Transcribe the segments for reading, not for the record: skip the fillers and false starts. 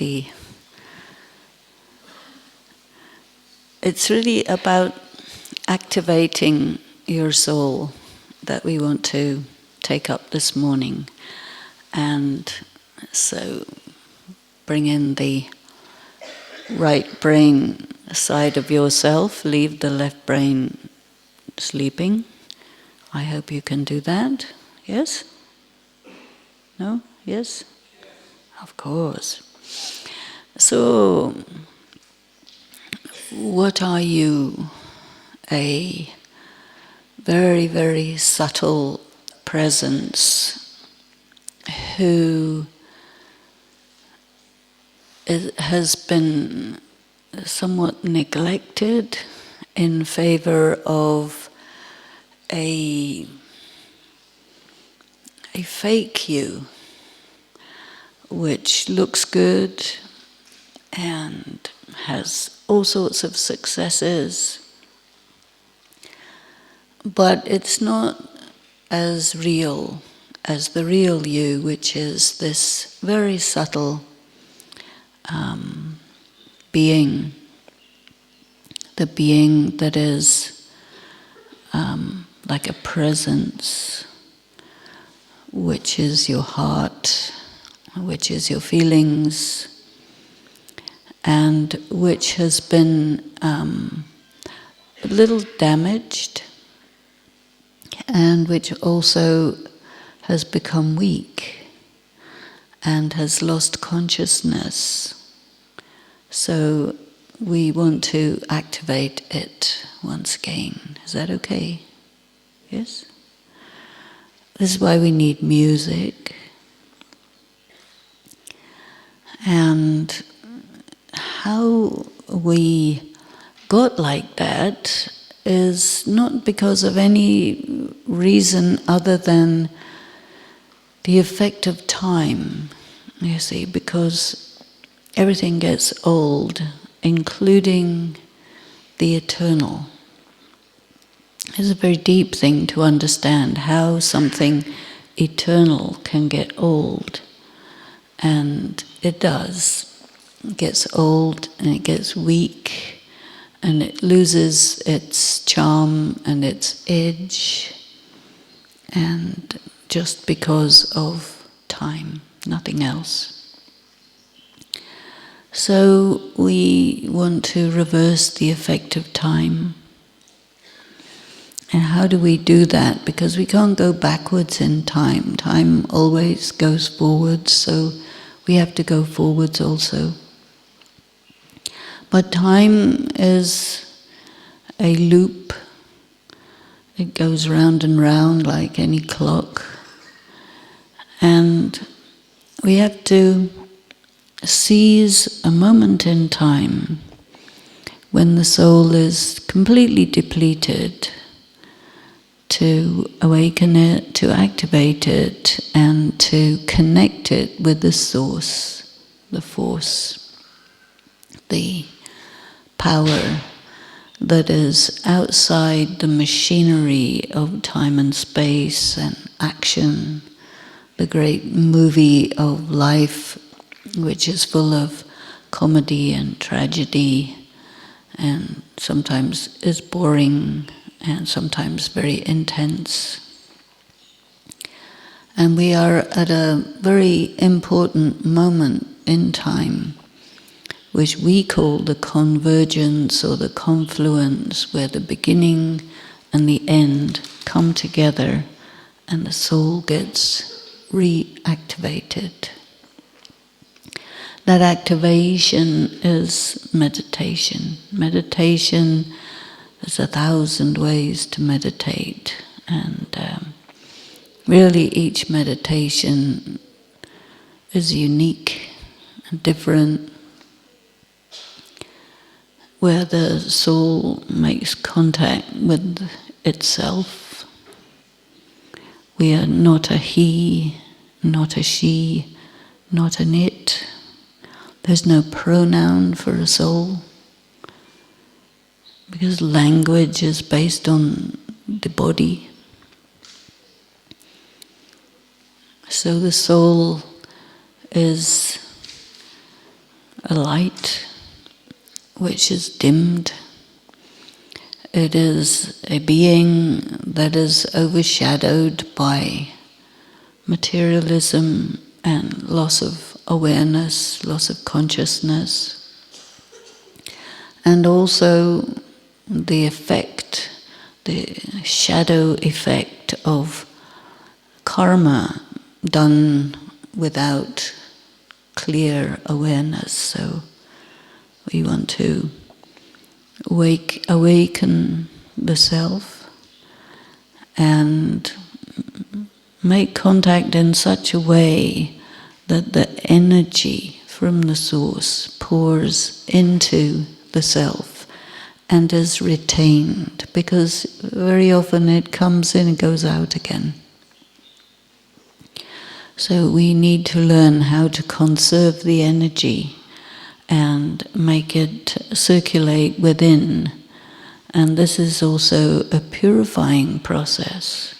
pretty. It's really about activating your soul that we want to take up this morning. And so bring in the right brain side of yourself, leave the left brain sleeping. I hope you can do that. Yes? No? Yes? Of course. So, what are you? A very, very subtle presence who has been somewhat neglected in favor of a fake you, which looks good and has all sorts of successes, but it's not as real as the real you, which is this very subtle being, the being that is like a presence, which is your heart, which is your feelings, and which has been a little damaged, and which also has become weak and has lost consciousness. So we want to activate it once again. Is that okay? Yes? This is why we need music. And how we got like that is not because of any reason other than the effect of time, you see, because everything gets old, including the eternal. It's a very deep thing to understand how something eternal can get old. And it does. It gets old and it gets weak and it loses its charm and its edge, and just because of time, nothing else. So we want to reverse the effect of time. And how do we do that? Because we can't go backwards in time. Time always goes forwards, so we have to go forwards also. But time is a loop. It goes round and round like any clock. And we have to seize a moment in time when the soul is completely depleted, to awaken it, to activate it, and to connect it with the source, the force, the power that is outside the machinery of time and space and action, the great movie of life, which is full of comedy and tragedy, and sometimes is boring, and sometimes very intense. And we are at a very important moment in time, which we call the convergence or the confluence, where the beginning and the end come together and the soul gets reactivated. That activation is meditation. Meditation, there's 1,000 ways to meditate, and really each meditation is unique and different, where the soul makes contact with itself. We are not a he, not a she, not an it. There's no pronoun for a soul, because language is based on the body. So the soul is a light which is dimmed. It is a being that is overshadowed by materialism and loss of awareness, loss of consciousness, and also the effect, the shadow effect of karma done without clear awareness. So we want to awaken the self and make contact in such a way that the energy from the source pours into the self and is retained, because very often it comes in and goes out again. So we need to learn how to conserve the energy and make it circulate within. And this is also a purifying process.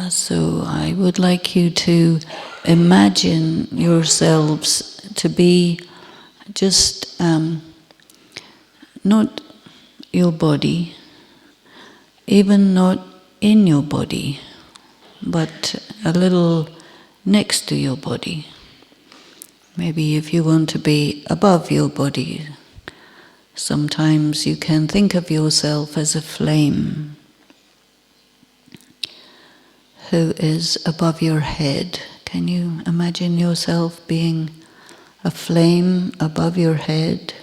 So I would like you to imagine yourselves to be just not your body, even not in your body, but a little next to your body. Maybe if you want to be above your body, sometimes you can think of yourself as a flame who is above your head. Can you imagine yourself being a flame above your head?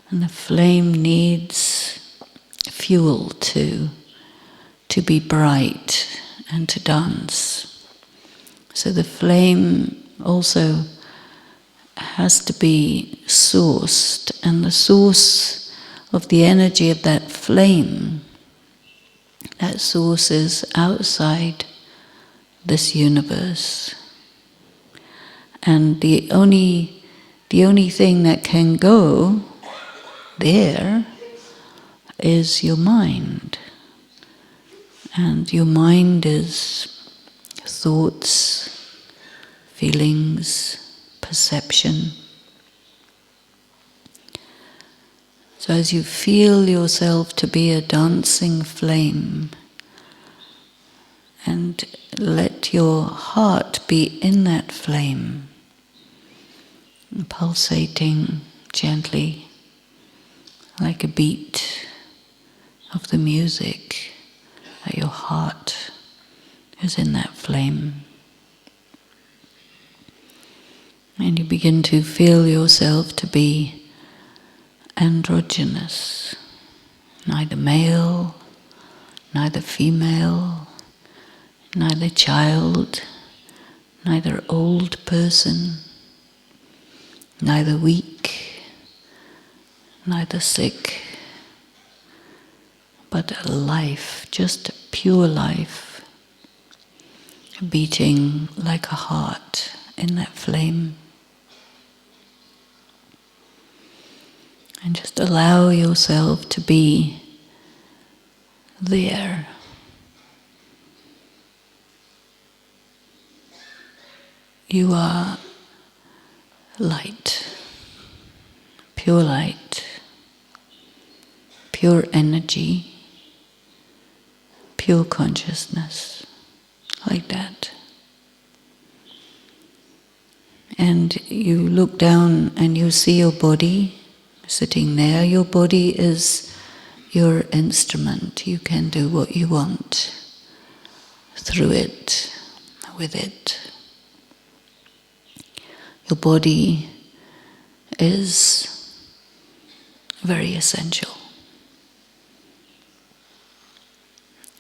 And the flame needs fuel to be bright and to dance. So the flame also has to be sourced, and the source of the energy of that flame, that source is outside this universe. And the only thing that can go there is your mind. And your mind is thoughts, feelings, perception. So as you feel yourself to be a dancing flame, and let your heart be in that flame, pulsating gently like a beat of the music, that your heart is in that flame. And you begin to feel yourself to be androgynous, neither male, neither female, neither child, neither old person, neither weak, neither sick, but a life, just a pure life, beating like a heart in that flame. And just allow yourself to be there. You are light, pure energy, pure consciousness, like that. And you look down and you see your body sitting there. Your body is your instrument. You can do what you want through it, with it. Your body is very essential.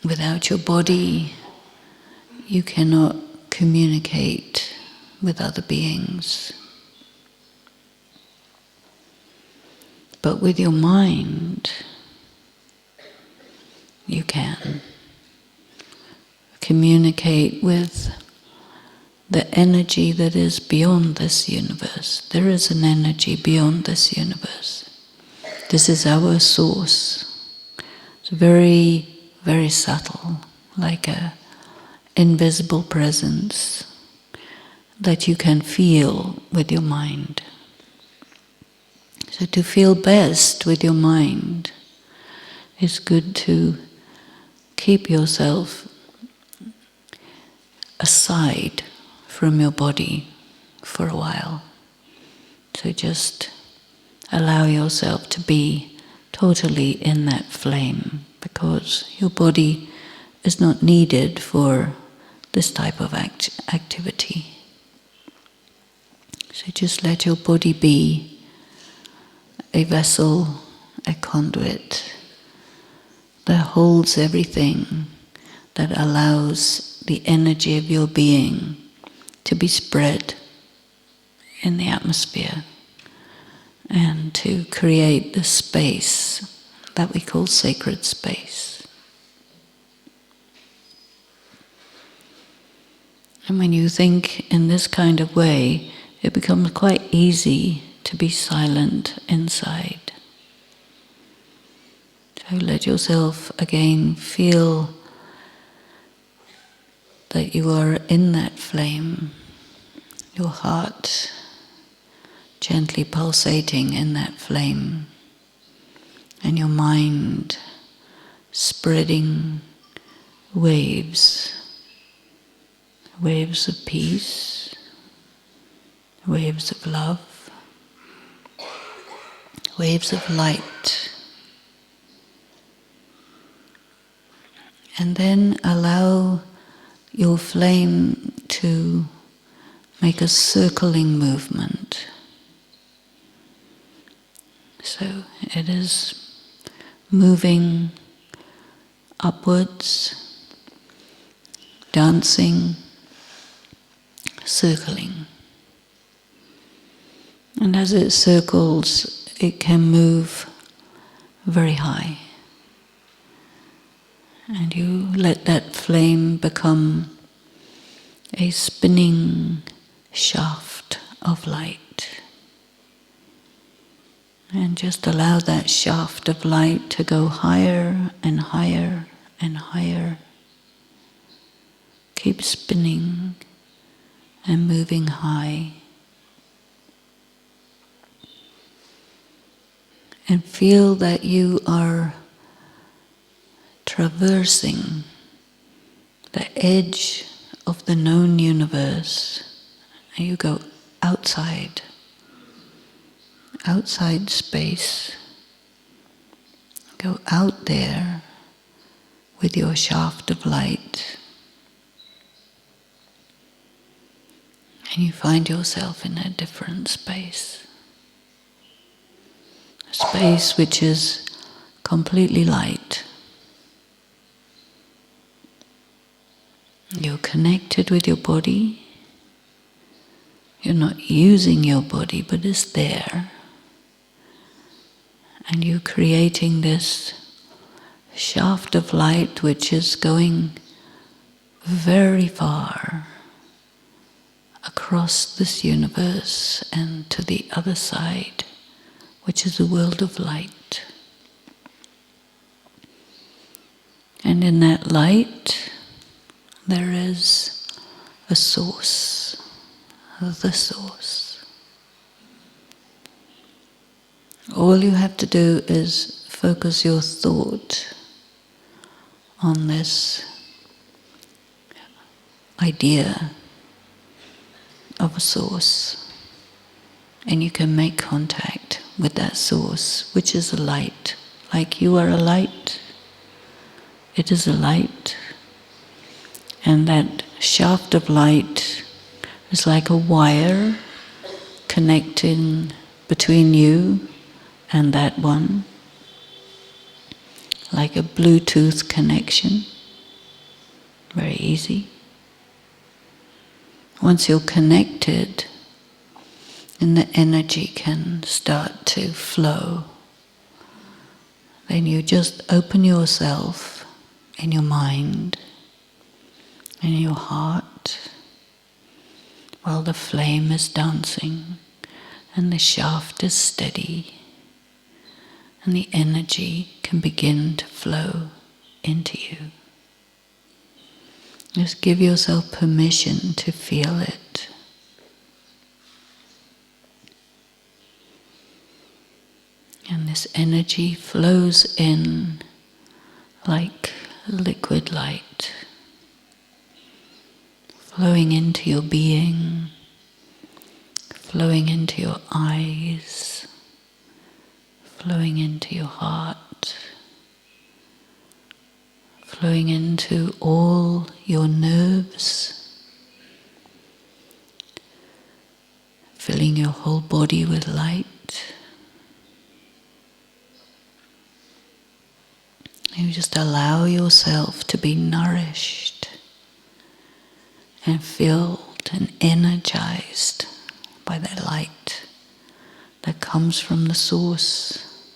Without your body, you cannot communicate with other beings. But with your mind, you can communicate with the energy that is beyond this universe. There is an energy beyond this universe. This is our source. It's very, very subtle, like an invisible presence. that you can feel with your mind. So to feel best with your mind, it's good to keep yourself aside from your body for a while. So just allow yourself to be totally in that flame, because your body is not needed for this type of activity. So just let your body be a vessel, a conduit that holds everything, that allows the energy of your being to be spread in the atmosphere and to create the space that we call sacred space. And when you think in this kind of way, it becomes quite easy to be silent inside. So let yourself again feel that you are in that flame, your heart gently pulsating in that flame, and your mind spreading waves of peace, waves of love, waves of light. And then allow your flame to make a circling movement. So it is moving upwards, dancing, circling. And as it circles, it can move very high. And you let that flame become a spinning shaft of light. And just allow that shaft of light to go higher and higher and higher. Keep spinning and moving high. And feel that you are traversing the edge of the known universe. And you go outside space. Go out there with your shaft of light. And you find yourself in a different space. A space which is completely light. You're connected with your body. You're not using your body, but it's there. And you're creating this shaft of light which is going very far across this universe and to the other side, which is a world of light. And in that light, there is a source, the source. All you have to do is focus your thought on this idea of a source, and you can make contact with that source, which is a light. Like you are a light, it is a light. And that shaft of light is like a wire connecting between you and that one, like a Bluetooth connection, very easy. Once you're connected, then the energy can start to flow. Then you just open yourself in your mind, in your heart, while the flame is dancing and the shaft is steady, and the energy can begin to flow into you. Just give yourself permission to feel it. And this energy flows in like liquid light, flowing into your being, flowing into your eyes, flowing into your heart, flowing into all your nerves, filling your whole body with light. You just allow yourself to be nourished and filled and energized by that light that comes from the source,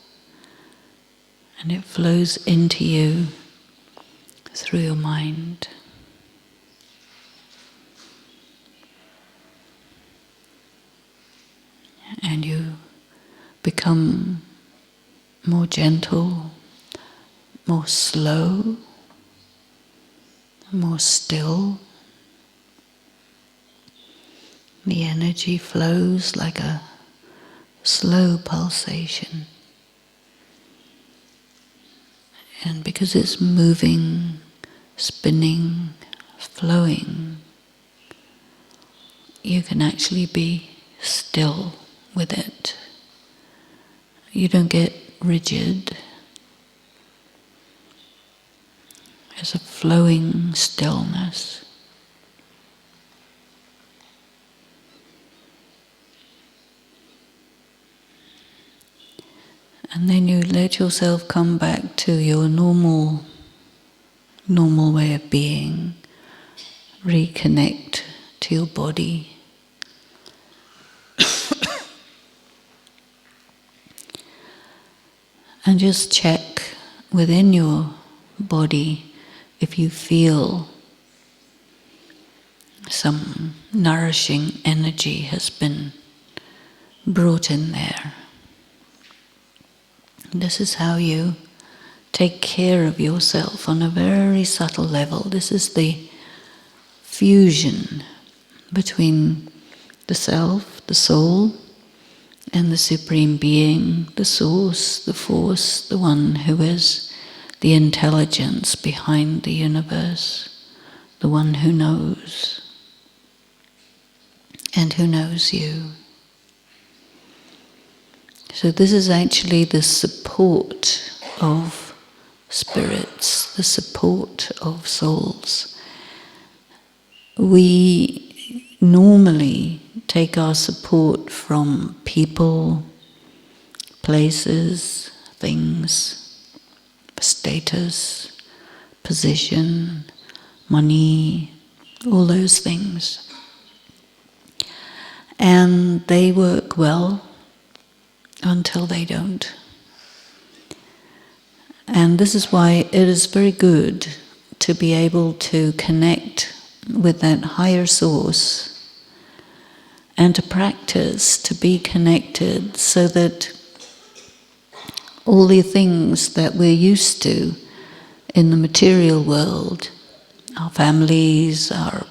and it flows into you through your mind. And you become more gentle, more slow, more still. The energy flows like a slow pulsation. And because it's moving, spinning, flowing, you can actually be still with it. You don't get rigid. There's a flowing stillness. And then you let yourself come back to your normal way of being. Reconnect to your body. And just check within your body if you feel some nourishing energy has been brought in there. This is how you take care of yourself on a very subtle level. This is the fusion between the self, the soul, and the Supreme Being, the Source, the Force, the one who is the intelligence behind the universe, the one who knows, and who knows you. So this is actually the support of spirits, the support of souls. We normally take our support from people, places, things, status, position, money, all those things. And they work well until they don't. And this is why it is very good to be able to connect with that higher source and to practice to be connected so that all the things that we're used to in the material world, our families, our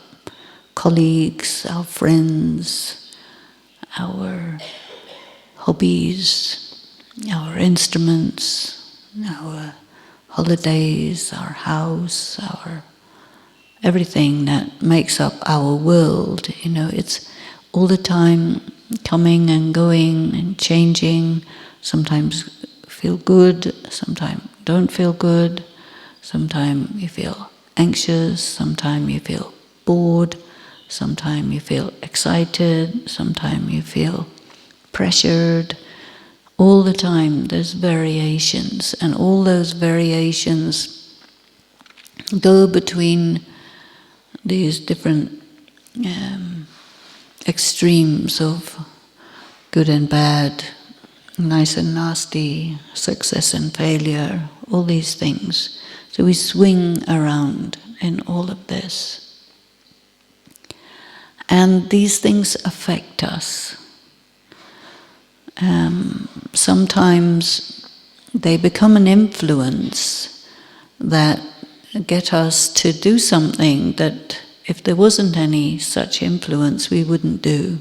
colleagues, our friends, our hobbies, our instruments, our holidays, our house, our everything that makes up our world, it's all the time coming and going and changing. Sometimes feel good, sometimes don't feel good, sometimes you feel anxious, sometimes you feel bored, sometimes you feel excited, sometimes you feel pressured. All the time there's variations, and all those variations go between these different extremes of good and bad, nice and nasty, success and failure, all these things. So we swing around in all of this. And these things affect us. Sometimes they become an influence that get us to do something that if there wasn't any such influence we wouldn't do.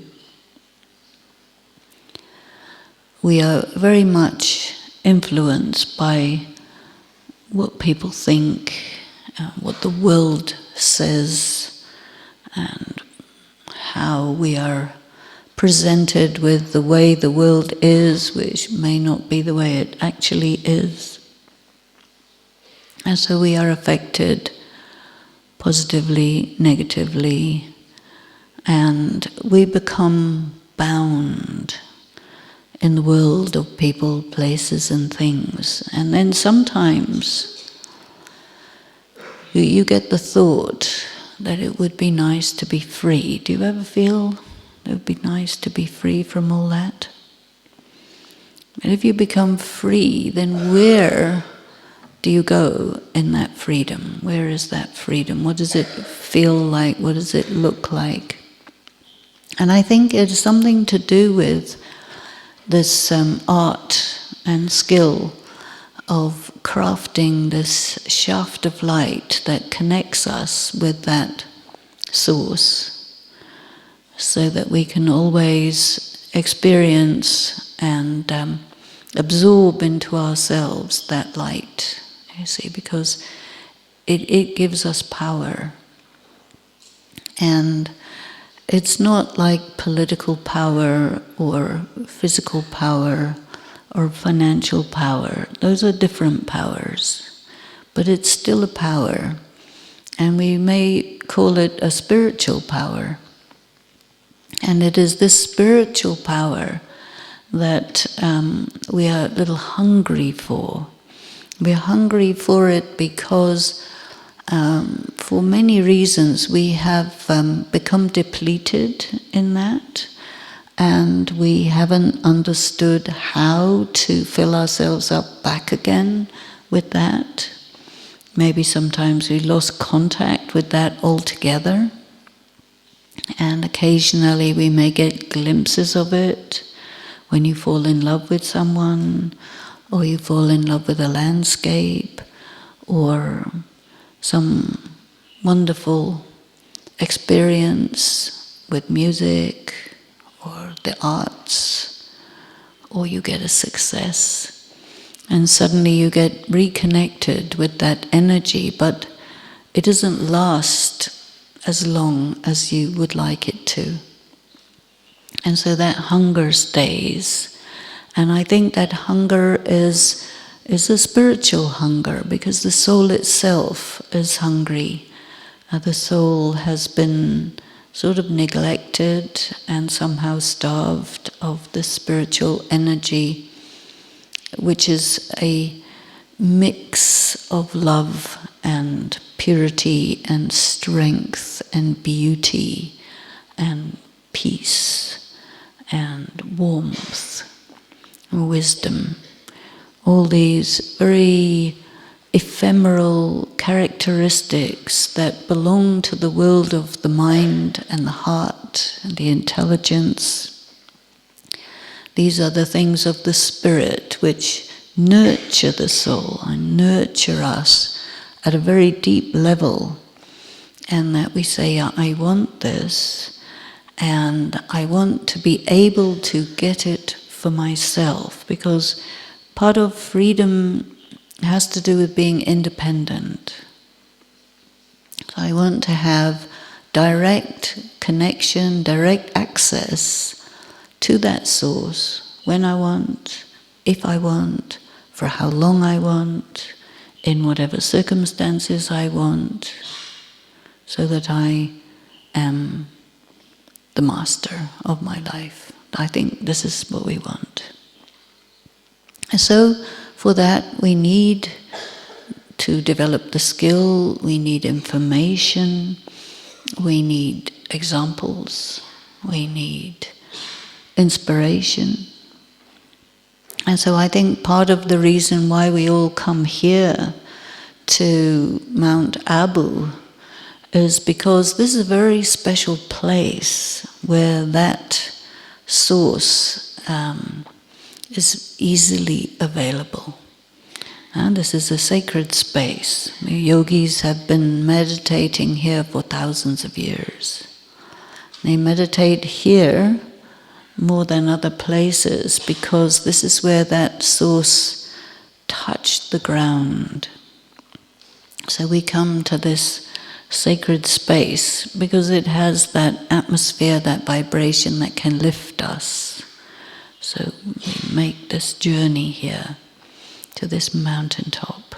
we are very much influenced by what people think, what the world says, and how we are presented with the way the world is, which may not be the way it actually is. And so we are affected positively, negatively, and we become bound in the world of people, places and things. And then sometimes you get the thought that it would be nice to be free. Do you ever feel it would be nice to be free from all that? And if you become free, then where do you go in that freedom? Where is that freedom? What does it feel like? What does it look like? And I think it's something to do with this art and skill of crafting this shaft of light that connects us with that source, so that we can always experience and absorb into ourselves that light, you see, because it gives us power. And it's not like political power or physical power or financial power. Those are different powers. But it's still a power. And we may call it a spiritual power. And it is this spiritual power that we are a little hungry for. We're hungry for it because for many reasons we have become depleted in that, and we haven't understood how to fill ourselves up back again with that. Maybe sometimes we lost contact with that altogether, and occasionally we may get glimpses of it when you fall in love with someone, or you fall in love with a landscape, or some wonderful experience with music or the arts, or you get a success, and suddenly you get reconnected with that energy, but it doesn't last as long as you would like it to. And so that hunger stays. And I think that hunger is a spiritual hunger, because the soul itself is hungry. The soul has been sort of neglected and somehow starved of the spiritual energy, which is a mix of love and purity and strength and beauty and peace and warmth and wisdom. All these very ephemeral characteristics that belong to the world of the mind and the heart and the intelligence. These are the things of the spirit which nurture the soul and nurture us at a very deep level, and that we say, I want this, and I want to be able to get it for myself, because part of freedom has to do with being independent. So I want to have direct connection, direct access to that source when I want, if I want, for how long I want, in whatever circumstances I want, so that I am the master of my life. I think this is what we want. So for that we need to develop the skill, we need information, we need examples, we need inspiration. And so I think part of the reason why we all come here to Mount Abu is because this is a very special place where that source is easily available. And this is a sacred space. The yogis have been meditating here for thousands of years. They meditate here more than other places, because this is where that source touched the ground. So we come to this sacred space because it has that atmosphere, that vibration that can lift us. So we make this journey here to this mountaintop.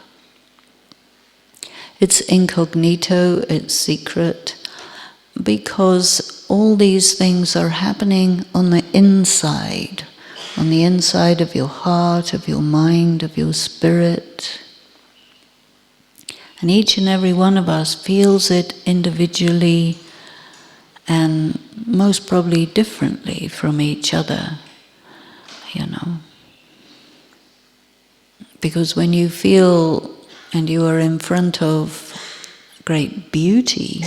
It's incognito, it's secret, because all these things are happening on the inside of your heart, of your mind, of your spirit. And each and every one of us feels it individually and most probably differently from each other, you know. Because when you feel and you are in front of great beauty,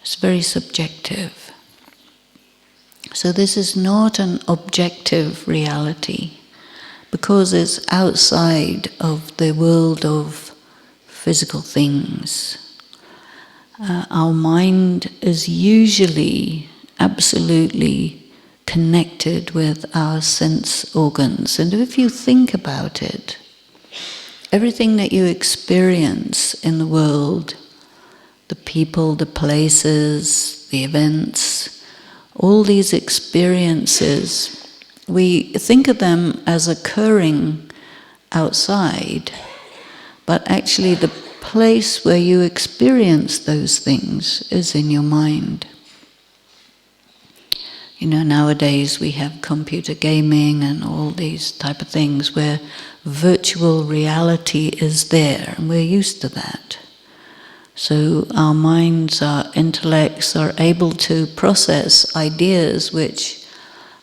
it's very subjective. So this is not an objective reality, because it's outside of the world of physical things. Our mind is usually absolutely connected with our sense organs. And if you think about it, everything that you experience in the world, the people, the places, the events, all these experiences, we think of them as occurring outside, but actually the place where you experience those things is in your mind. You know, nowadays we have computer gaming and all these type of things where virtual reality is there, and we're used to that. So our minds, our intellects are able to process ideas which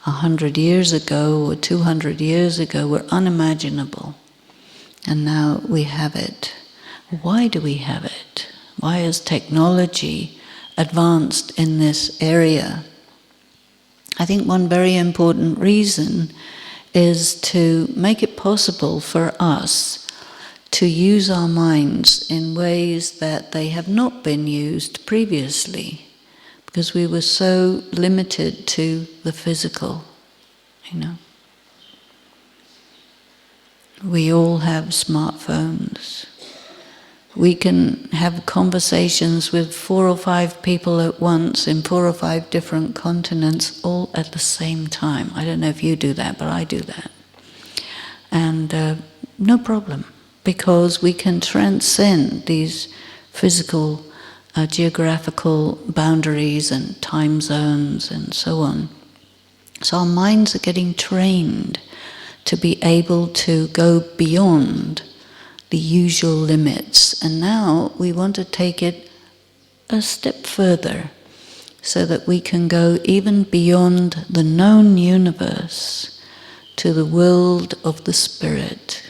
100 years ago or 200 years ago were unimaginable. And now we have it. Why do we have it? Why has technology advanced in this area? I think one very important reason is to make it possible for us to use our minds in ways that they have not been used previously, because we were so limited to the physical, you know. We all have smartphones. We can have conversations with 4 or 5 people at once in 4 or 5 different continents, all at the same time. I don't know if you do that, but I do that. And no problem, because we can transcend these physical, geographical boundaries and time zones and so on. So our minds are getting trained to be able to go beyond the usual limits. And now we want to take it a step further so that we can go even beyond the known universe to the world of the spirit.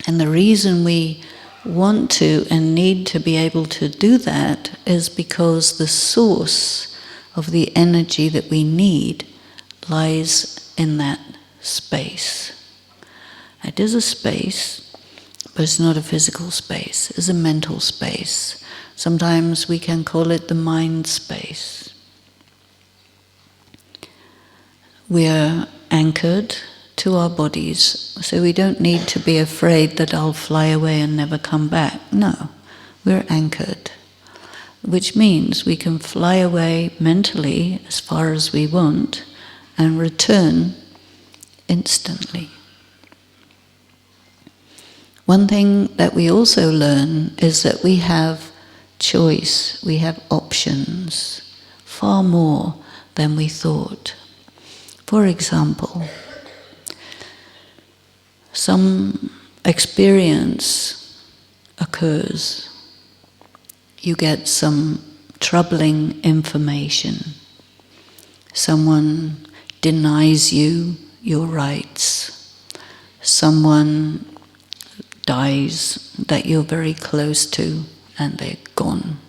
And the reason we want to and need to be able to do that is because the source of the energy that we need lies in that space. It is a space, but it's not a physical space. It's a mental space. Sometimes we can call it the mind space. We are anchored to our bodies, so we don't need to be afraid that I'll fly away and never come back. No, we're anchored, which means we can fly away mentally as far as we want and return instantly. One thing that we also learn is that we have choice, we have options, far more than we thought. For example, some experience occurs. You get some troubling information. Someone denies you your rights. Someone dies that you're very close to and they're gone.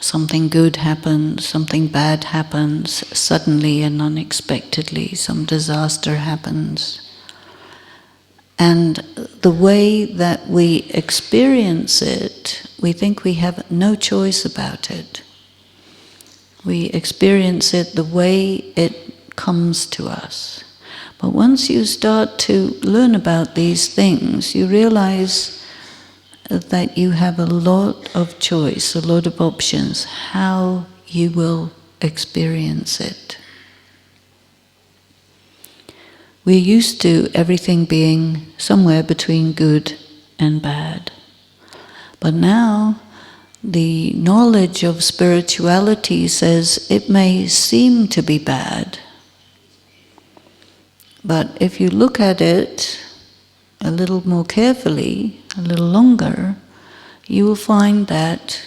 Something good happens, something bad happens, suddenly and unexpectedly, some disaster happens. And the way that we experience it, we think we have no choice about it. We experience it the way it comes to us. But once you start to learn about these things, you realize that you have a lot of choice, a lot of options, how you will experience it. We're used to everything being somewhere between good and bad. But now, the knowledge of spirituality says it may seem to be bad, but if you look at it a little more carefully, a little longer, you will find that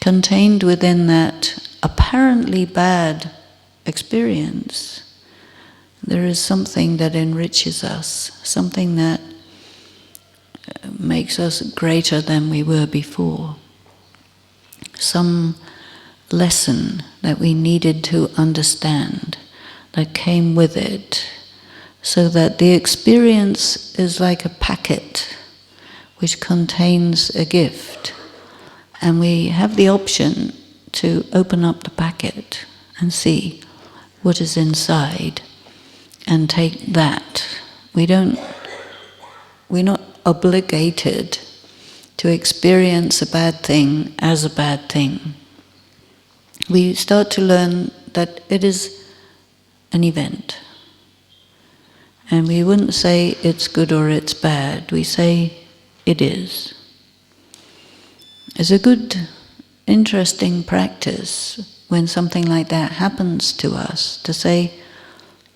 contained within that apparently bad experience, there is something that enriches us, something that makes us greater than we were before. Some lesson that we needed to understand that came with it, so that the experience is like a packet which contains a gift, and we have the option to open up the packet and see what is inside and take that. We're not obligated to experience a bad thing as a bad thing. We start to learn that it is an event. And we wouldn't say it's good or it's bad, we say it is. It's a good, interesting practice when something like that happens to us, to say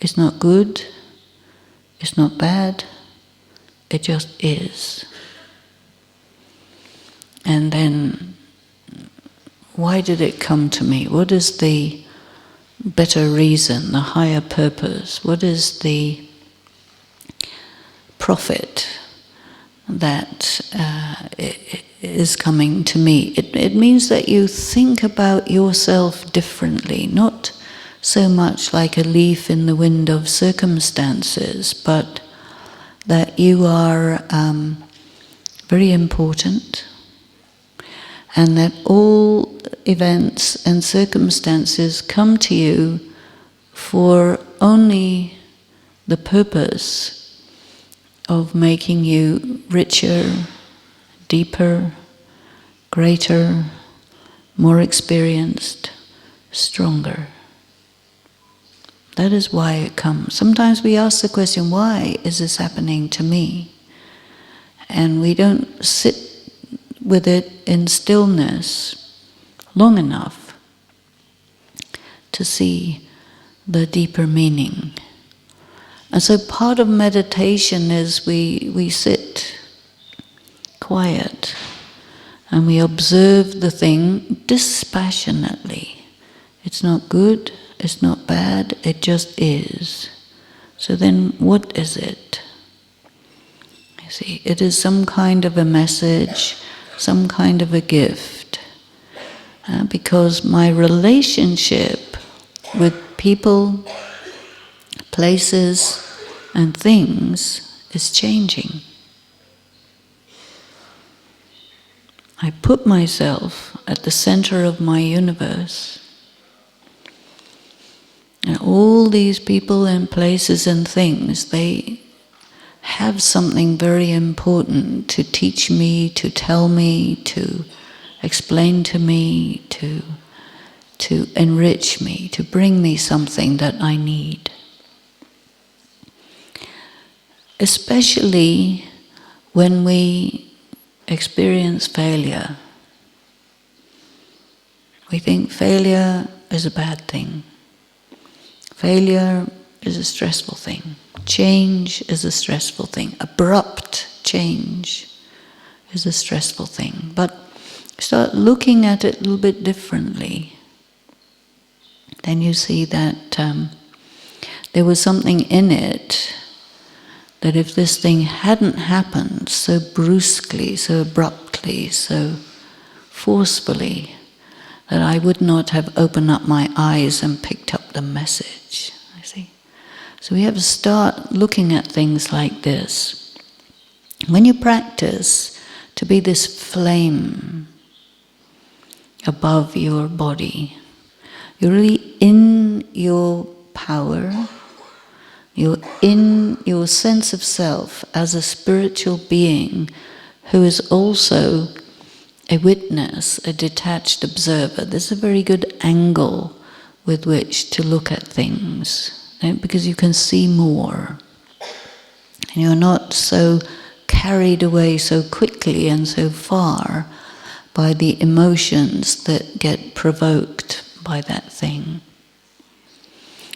it's not good, it's not bad, it just is. And then, why did it come to me? What is the better reason, the higher purpose? What is the profit that is coming to me? It means that you think about yourself differently, not so much like a leaf in the wind of circumstances, but that you are very important, and that all events and circumstances come to you for only the purpose of making you richer, deeper, greater, more experienced, stronger. That is why it comes. Sometimes we ask the question, why is this happening to me? And we don't sit with it in stillness long enough to see the deeper meaning. And so part of meditation is we sit quiet and we observe the thing dispassionately. It's not good, it's not bad, it just is. So then what is it? You see, it is some kind of a message, some kind of a gift. Because my relationship with people, places, and things is changing. I put myself at the center of my universe. And all these people and places and things, they have something very important to teach me, to tell me, to explain to me, to enrich me, to bring me something that I need. Especially when we experience failure. We think failure is a bad thing. Failure is a stressful thing. Change is a stressful thing. Abrupt change is a stressful thing. But start looking at it a little bit differently. Then you see that there was something in it that if this thing hadn't happened so brusquely, so abruptly, so forcefully, that I would not have opened up my eyes and picked up the message. You see? So we have to start looking at things like this. When you practice to be this flame above your body, You're really in your power. You're in your sense of self as a spiritual being who is also a witness, a detached observer. This is a very good angle with which to look at things, right? Because you can see more. And you're not so carried away so quickly and so far by the emotions that get provoked by that thing.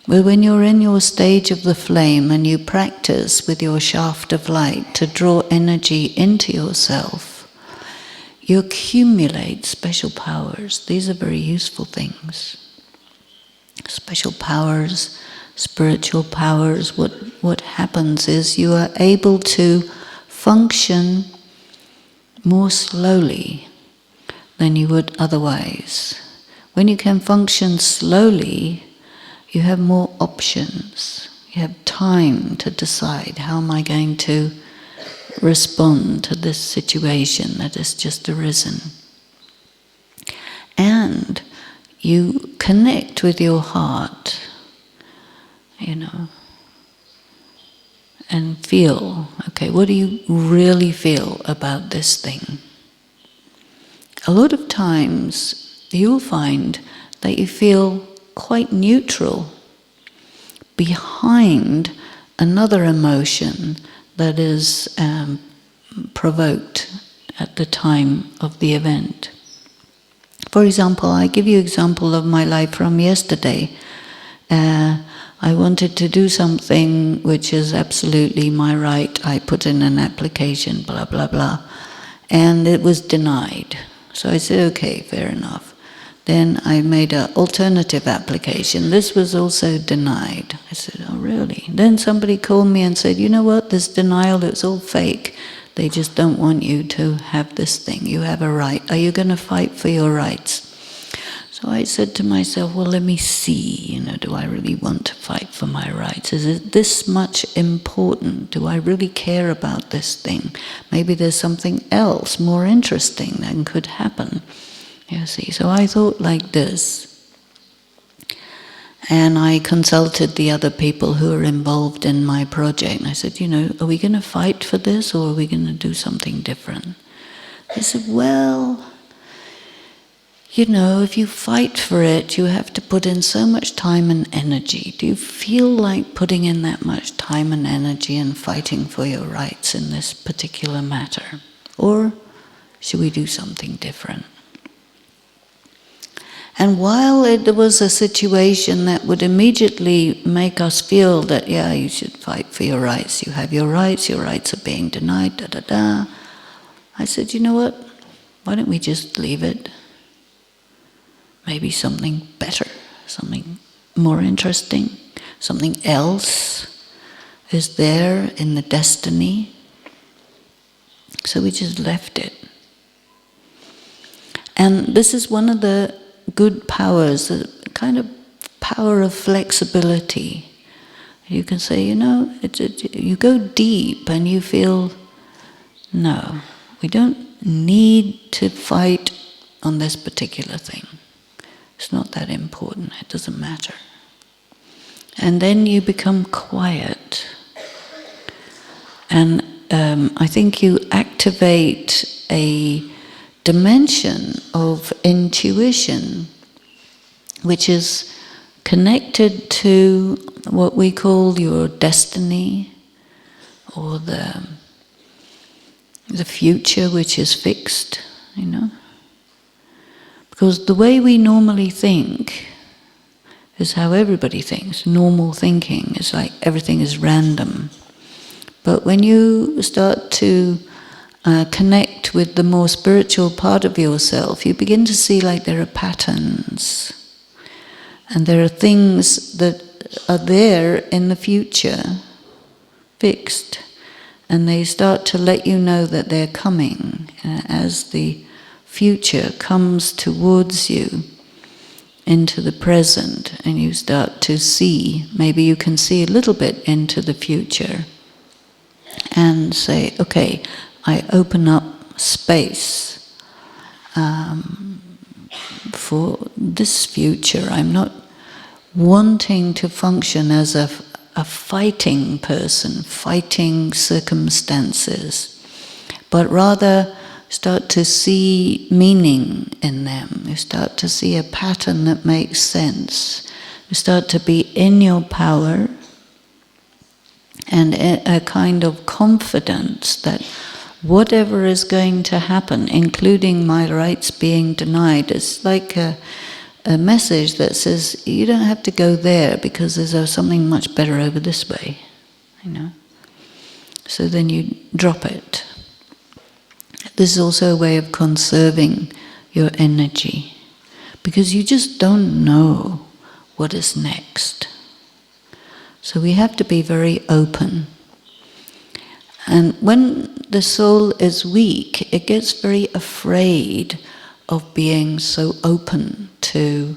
But when you're in your stage of the flame and you practice with your shaft of light to draw energy into yourself, you accumulate special powers. These are very useful things. Special powers, spiritual powers. What happens is you are able to function more slowly than you would otherwise. When you can function slowly, you have more options. You have time to decide, how am I going to respond to this situation that has just arisen? And you connect with your heart, and feel, okay, what do you really feel about this thing? A lot of times you'll find that you feel quite neutral behind another emotion that is provoked at the time of the event. For example, I give you an example of my life from yesterday. I wanted to do something which is absolutely my right. I put in an application, blah, blah, blah, and it was denied. So I said, okay, fair enough. Then I made an alternative application. This was also denied. I said, oh, really? Then somebody called me and said, you know what, this denial, it's all fake. They just don't want you to have this thing. You have a right. Are you going to fight for your rights? So I said to myself, well, let me see, do I really want to fight for my rights? Is it this much important? Do I really care about this thing? Maybe there's something else more interesting that could happen. You see, so I thought like this. And I consulted the other people who are involved in my project. And I said, are we going to fight for this or are we going to do something different? They said, well, if you fight for it, you have to put in so much time and energy. Do you feel like putting in that much time and energy and fighting for your rights in this particular matter? Or should we do something different? And while it was a situation that would immediately make us feel that, yeah, you should fight for your rights, you have your rights are being denied, da-da-da, I said, you know what, why don't we just leave it? Maybe something better, something more interesting, something else is there in the destiny. So we just left it. And this is one of the good powers, a kind of power of flexibility. You can say, you go deep and you feel, no, we don't need to fight on this particular thing. It's not that important, it doesn't matter. And then you become quiet. And I think you activate a dimension of intuition, which is connected to what we call your destiny, or the future which is fixed, Because the way we normally think is how everybody thinks. Normal thinking is like everything is random. But when you start to connect with the more spiritual part of yourself, you begin to see like there are patterns. And there are things that are there in the future, fixed. And they start to let you know that they're coming as the future comes towards you into the present, and you start to see, maybe you can see a little bit into the future and say, okay, I open up space for this future. I'm not wanting to function as a fighting person, fighting circumstances, but rather start to see meaning in them. You start to see a pattern that makes sense. You start to be in your power and a kind of confidence that whatever is going to happen, including my rights being denied, it's like a message that says, you don't have to go there because there's something much better over this way, you know. So then you drop it. This is also a way of conserving your energy, because you just don't know what is next. So we have to be very open. And when the soul is weak, it gets very afraid of being so open to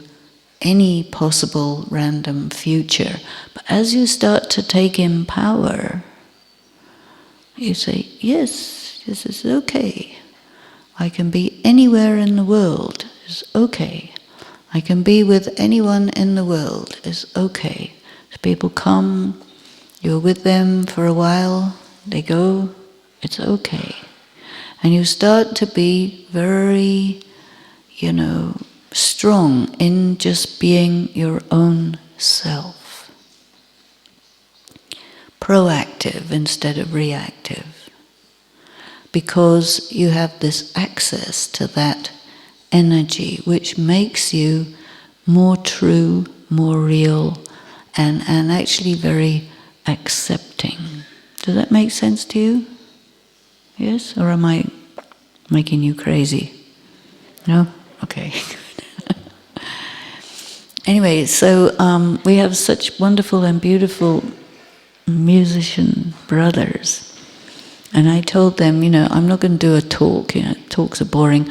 any possible random future. But as you start to take in power, you say, yes, this is okay. I can be anywhere in the world, it's okay. I can be with anyone in the world, it's okay. So people come, you're with them for a while, they go, it's okay. And you start to be very, strong in just being your own self. Proactive instead of reactive. Because you have this access to that energy which makes you more true, more real, and actually very accepting. Does that make sense to you? Yes? Or am I making you crazy? No? Okay. Anyway, so we have such wonderful and beautiful musician brothers. And I told them, I'm not going to do a talk, talks are boring.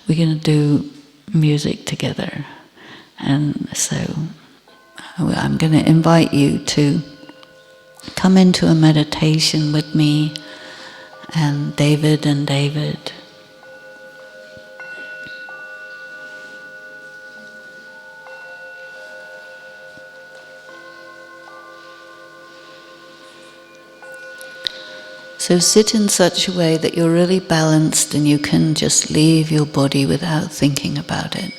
We're going to do music together. And so I'm going to invite you to come into a meditation with me and David. So sit in such a way that you're really balanced and you can just leave your body without thinking about it.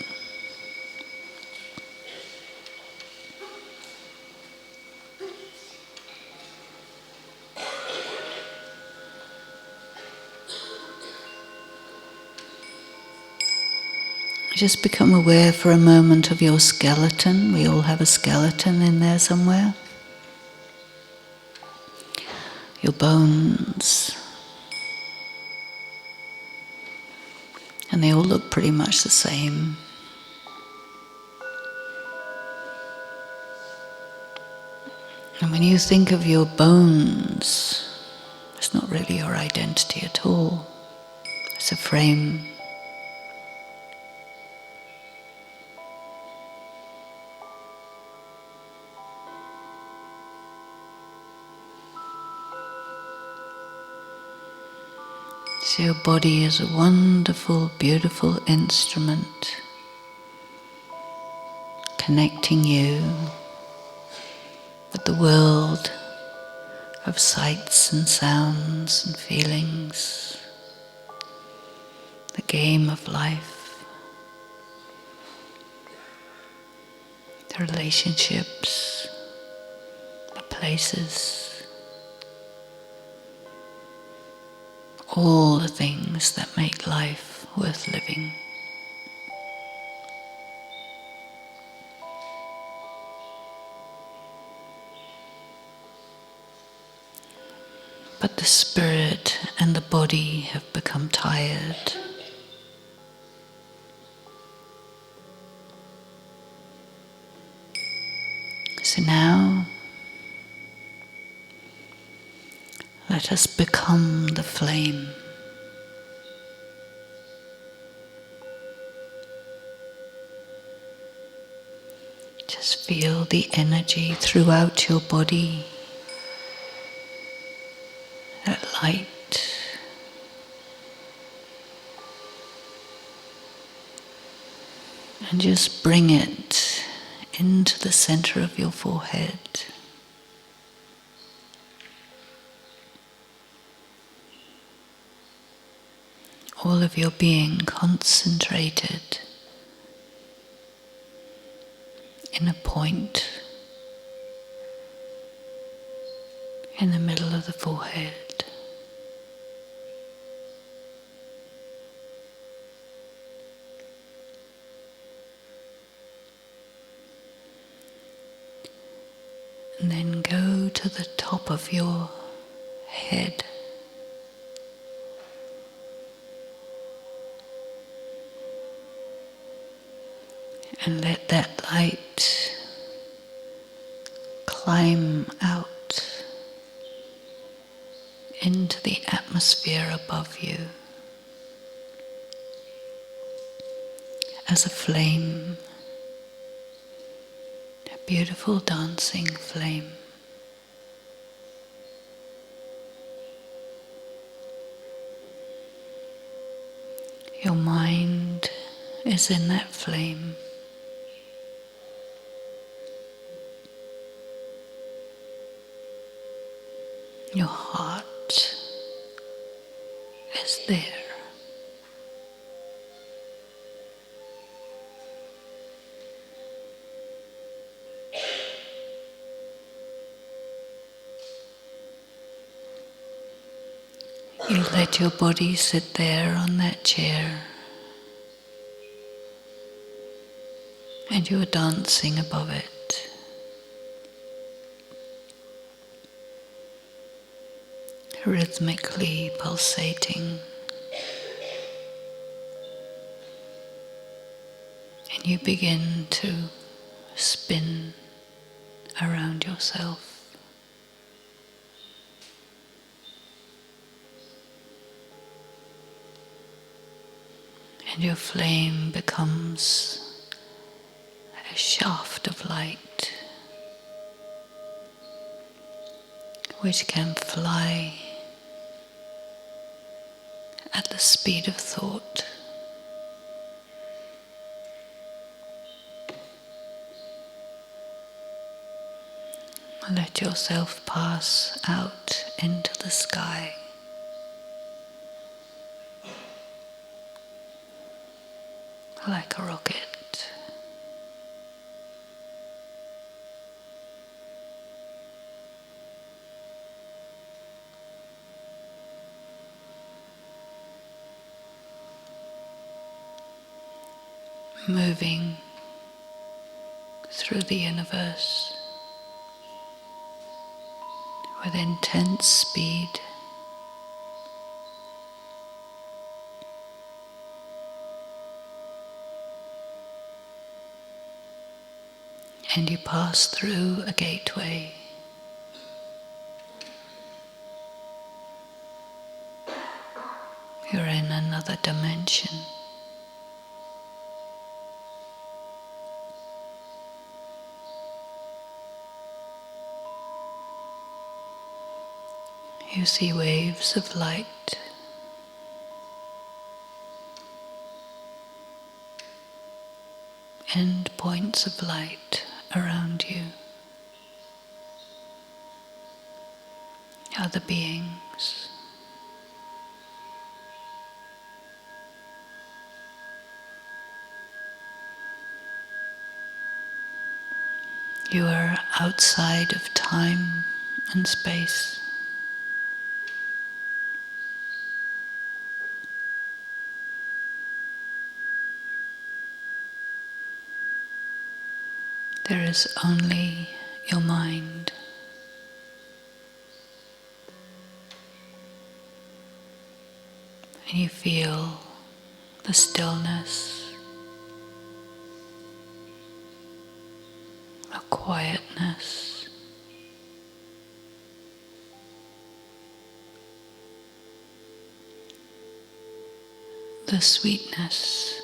Just become aware for a moment of your skeleton. We all have a skeleton in there somewhere. Your bones. And they all look pretty much the same. And when you think of your bones, it's not really your identity at all. It's a frame. So your body is a wonderful, beautiful instrument connecting you with the world of sights and sounds and feelings, the game of life, the relationships, the places, all the things that make life worth living. But the spirit and the body have become tired. So now, let us become the flame. Just feel the energy throughout your body, that light. And just bring it into the center of your forehead. All of your being concentrated in a point in the middle of the forehead. And then go to the top of your head. And let that light climb out into the atmosphere above you as a flame, a beautiful dancing flame. Your mind is in that flame. Your heart is there. You let your body sit there on that chair, and you are dancing above it. Rhythmically pulsating, and you begin to spin around yourself. And your flame becomes a shaft of light which can fly at the speed of thought. Let yourself pass out into the sky. Like a rocket. Moving through the universe with intense speed. And you pass through a gateway. You're in another dimension. You see waves of light. End points of light around you. Other beings. You are outside of time and space. There is only your mind. And you feel the stillness, the quietness, the sweetness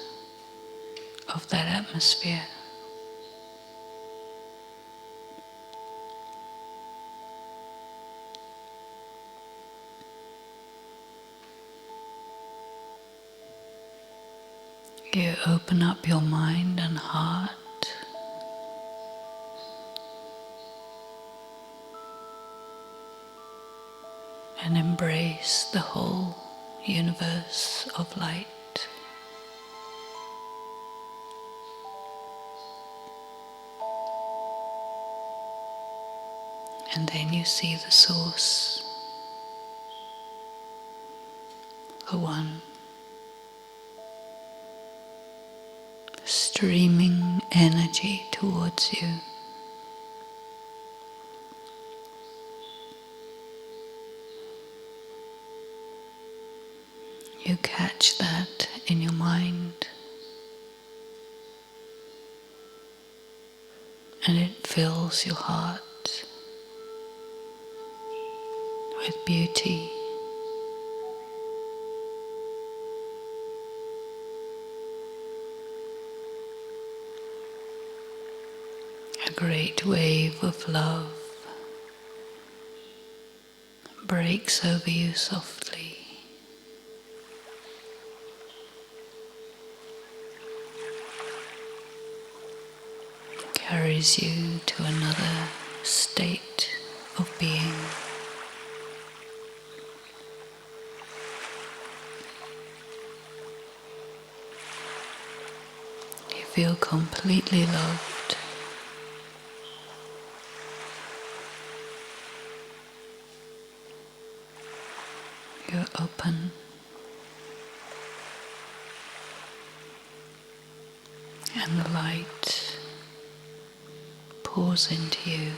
of that atmosphere. You open up your mind and heart and embrace the whole universe of light. And then you see the source, the one, streaming energy towards you. You catch that in your mind, and it fills your heart with beauty. A great wave of love breaks over you softly. Carries you to another state of being. You feel completely loved. You're open. And the light pours into you.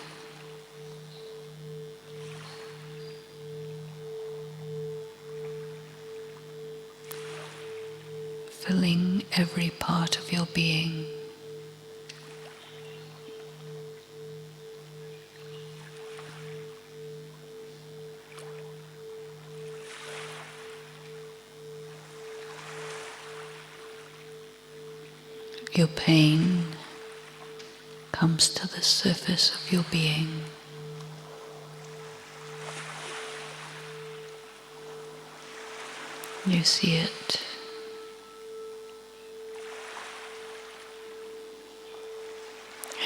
Filling every part of your being. Your pain comes to the surface of your being. You see it.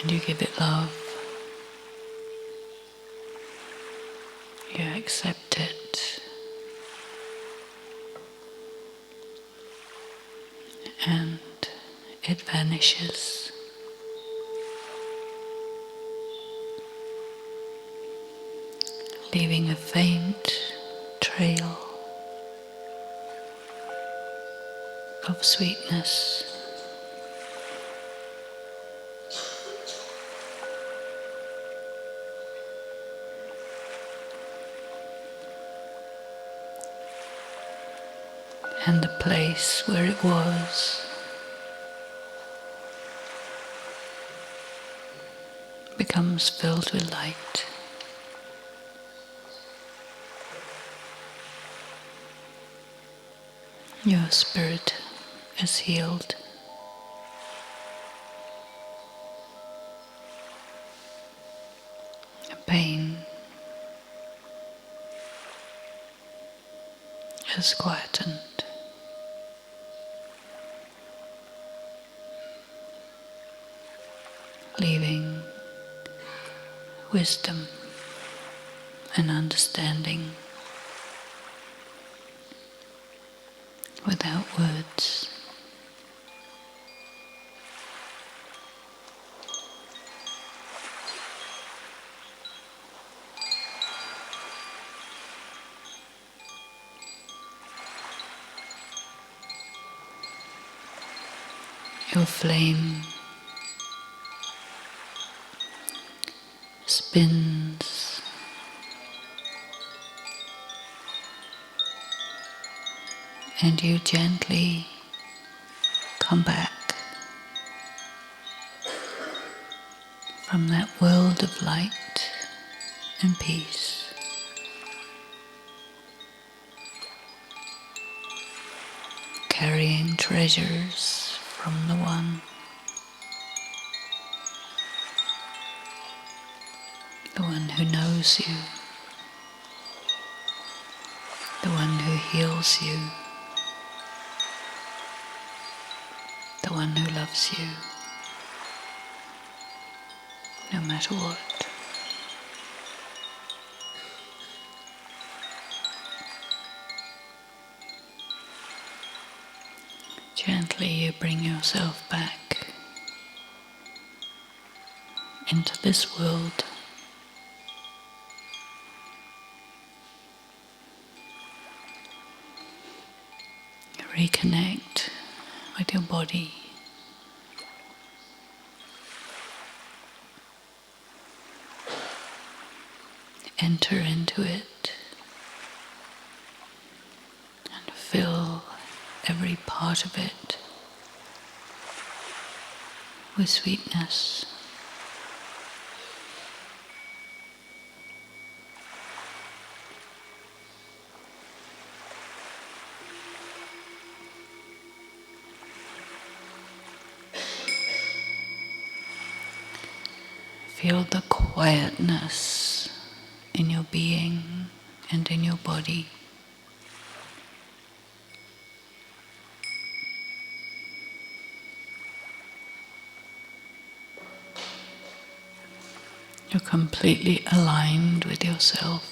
And you give it love. You accept it. And it vanishes. Leaving a faint trail of sweetness. And the place where it was becomes filled with light. Your spirit is healed. Pain is quietened. Leaving wisdom and understanding without words. Your flame spins and you gently come back from that world of light and peace. Carrying treasures from the One. The One who knows you. The One who heals you. the one who loves you, no matter what. Gently you bring yourself back into this world. Reconnect with your body. Enter into it and fill every part of it with sweetness. Feel the quietness in your being and in your body. You're completely aligned with yourself.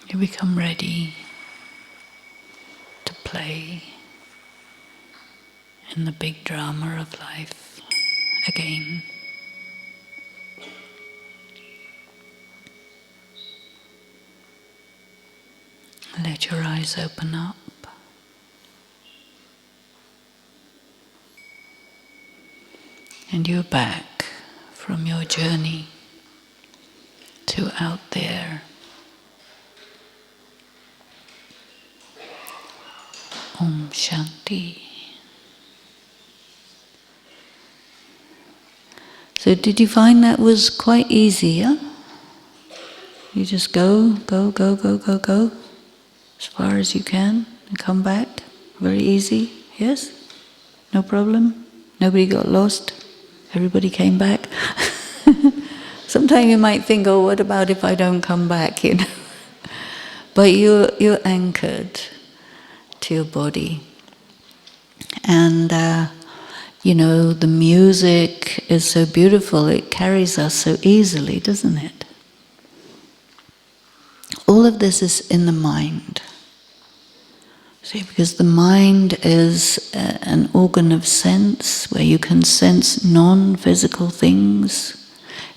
You become ready to play in the big drama of life again. Let your eyes open up. And you're back from your journey to out there. Om Shanti. So did you find that was quite easy, yeah? You just go as far as you can and come back. Very easy, yes? No problem? Nobody got lost? Everybody came back? Sometimes you might think, oh, what about if I don't come back, you know? But you're anchored to your body. And, you know, the music is so beautiful, it carries us so easily, doesn't it? All of this is in the mind. See, because the mind is an organ of sense where you can sense non-physical things.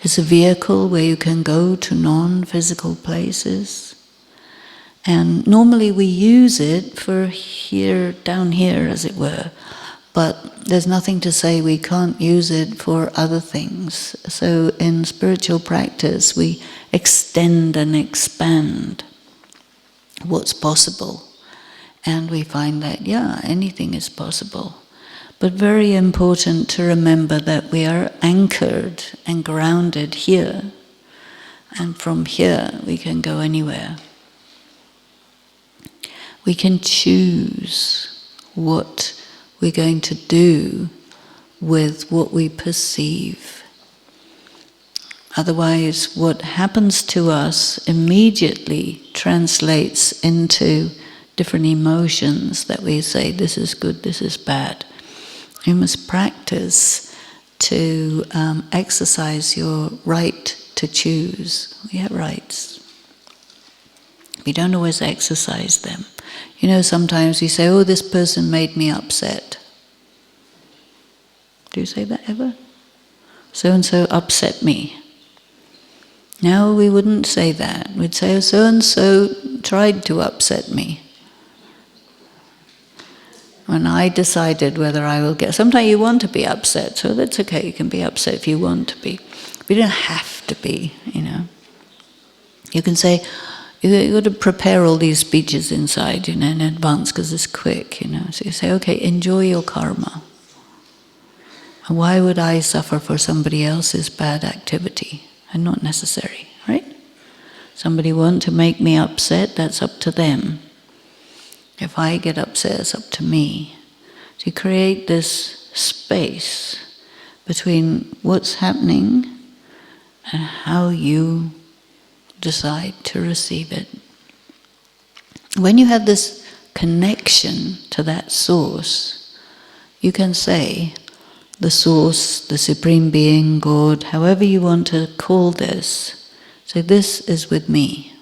It's a vehicle where you can go to non-physical places. And normally we use it for here, down here as it were, but there's nothing to say we can't use it for other things. So in spiritual practice we extend and expand what's possible. And we find that, yeah, anything is possible. But very important to remember that we are anchored and grounded here. And from here we can go anywhere. We can choose what we're going to do with what we perceive. Otherwise, what happens to us immediately translates into different emotions that we say, this is good, this is bad. You must practice to exercise your right to choose. We have rights. We don't always exercise them. You know, sometimes we say, oh, this person made me upset. Do you say that ever? So-and-so upset me. Now we wouldn't say that. We'd say, oh, so-and-so tried to upset me. When I decided whether I will get... Sometimes you want to be upset, so that's okay, you can be upset if you want to be. But you don't have to be, you know. You can say, you've got to prepare all these speeches inside, you know, in advance, because it's quick, you know. So you say, okay, enjoy your karma. And why would I suffer for somebody else's bad activity? And not necessary, right? Somebody want to make me upset, that's up to them. If I get upset, it's up to me. So you create this space between what's happening and how you decide to receive it. When you have this connection to that source, you can say, the source, the Supreme Being, God, however you want to call this, say, this is with me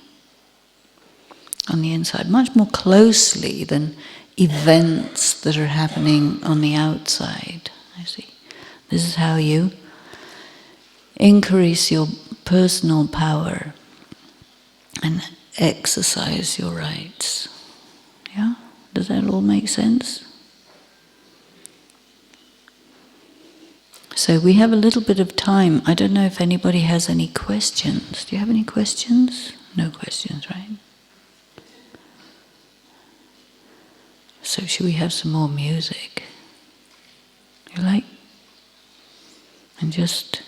on the inside, much more closely than events that are happening on the outside. I see. This is how you increase your personal power and exercise your rights. Yeah? Does that all make sense? So we have a little bit of time. I don't know if anybody has any questions. Do you have any questions? No questions, right? So should we have some more music? You like? And just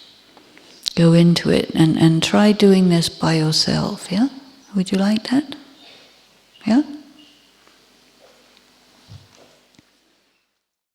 go into it and try doing this by yourself, yeah? Would you like that? Yeah?